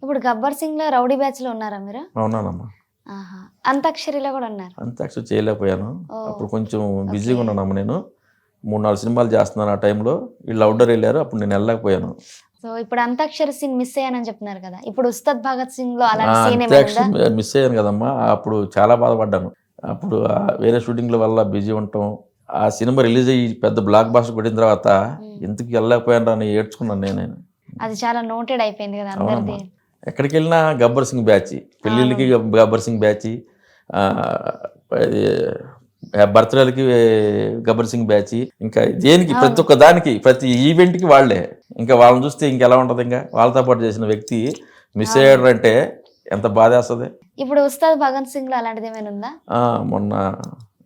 ఇప్పుడు 'గబ్బర్ సింగ్'లో 'రౌడీ బ్యాచ్'లో ఉన్నారా మీరు? అవునానమ్మా. ఆహా! 'అంతాక్షరి'లో కూడా ఉన్నారు. అంతాక్షరి చేయలేకపోయాను. ఓహ్! అప్పుడు కొంచెం ఓకే. బిజీగా ఉన్నానమ్మా నేను. 3, 4 సినిమాలు చేస్తున్నాను ఆ టైంలో. వీళ్ళు అవుట్‌డోర్ ఎళ్లారు. అప్పుడు నేను ఎళ్ళలేకపోయాను. సో, ఇప్పుడు 'అంతాక్షరి' సీన్ మిస్ అయ్యానని చెప్తున్నారు కదా! ఇప్పుడు 'ఉస్తాద్ భగత్ సింగ్'లో ఆ! అలాంటి సీన్ ఏమైనా ఉందా? అంత్యాక్షరి మిస్ అయ్యాను కదమ్మా! అప్పుడు చాలా బాధపడ్డాను. అప్పుడు వేరే షూటింగ్‌ల వల్ల బిజీ ఉండటం. ఆ సినిమా రిలీజ్ అయ్యి పెద్ద బ్లాక్ బస్టర్ కొట్టిన తర్వాత ఎందుకు ఎళ్ళలేకపోయానురా అని ఏడ్చుకున్నాను నేనే. అది చాలా నోటెడ్ అయిపోయింది కదా అవునమ్మా. అందరిది. ఎక్కడికెళ్ళినా 'గబ్బర్ సింగ్' బ్యాచి. పెళ్ళిళ్ళకి అవును. 'గబ్బర్ సింగ్' బ్యాచి. అది బర్త్‌డేలకి 'గబ్బర్ సింగ్' బ్యాచి. ఇంకా దేనికి ప్రతి అవును. ఒక్క దానికి ప్రతి ఈవెంట్‌కి వాళ్ళే. ఇంకా వాళ్ళని చూస్తే ఇంకెలా ఉంటది ఇంకా. వాళ్ళతో పాటు చేసిన వ్యక్తి మిస్ అవును. అయ్యాడంటే ఎంత బాధేస్తది. ఇప్పుడు 'ఉస్తాద్ భగత్ సింగ్'లో అలాంటిది ఏమైనా ఉందా? మొన్న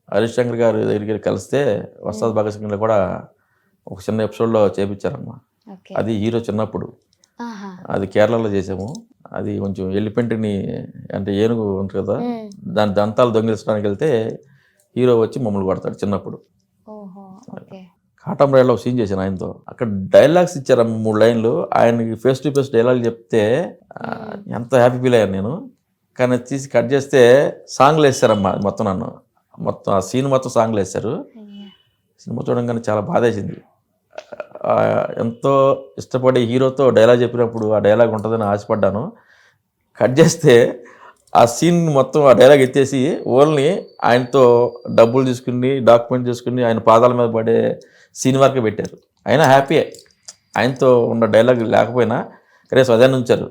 హరీష్ శంకర్ గారి దగ్గరికి కలిస్తే 'వస్తాద్ భగత్ సింగ్'లో కూడా ఒక చిన్న ఎపిసోడ్‌లో చేపిచ్చారమ్మా. ఓకే. అది హీరో చిన్నప్పుడు. ఆహా! అది కేరళలో చేసాము. అది కొంచెం ఎలిఫెంట్‌ని అంటే ఏనుగు ఉంటది కదా! హ్మ్. దాని దంతాలు దొంగిలించడానికి వెళ్తే హీరో వచ్చి మమ్మల్ని కొడతాడు చిన్నప్పుడు. ఓహో! ఓకే. 'కాటమరాయుడులో' ఒక సీన్ చేశాను ఆయనతో. అక్కడ డైలాగ్స్ ఇచ్చారమ్మ 3 లైన్‌లు. ఆయనకి ఫేస్ టు ఫేస్ డైలాగులు చెప్తే ఎంతో హ్యాపీ ఫీల్ అయ్యాను నేను. కానీ అది తీసి కట్ చేస్తే సాంగ్‌లేసారమ్మా మొత్తం నన్ను. మొత్తం ఆ సీన్ మొత్తం సాంగ్‌లేసారు. అయ్యో! సినిమా చూడంగానే చాలా బాధేసింది. ఎంతో ఇష్టపడే హీరోతో డైలాగ్ చెప్పినప్పుడు ఆ డైలాగ్ ఉంటదని ఆశపడ్డాను. కట్ చేస్తే ఆ సీన్ మొత్తం ఆ డైలాగ్ ఎత్తేసి ఓన్లీ ఆయనతో డబ్బులు తీసుకుని, డాక్యుమెంట్ చేసుకుని ఆయన పాదాల మీద పడే సీన్ వరకే పెట్టారు. అయినా హ్యాపీయే. ఆయనతో ఉన్న డైలాగ్ లేకపోయినా కనీసం అదైనా ఉంచారు.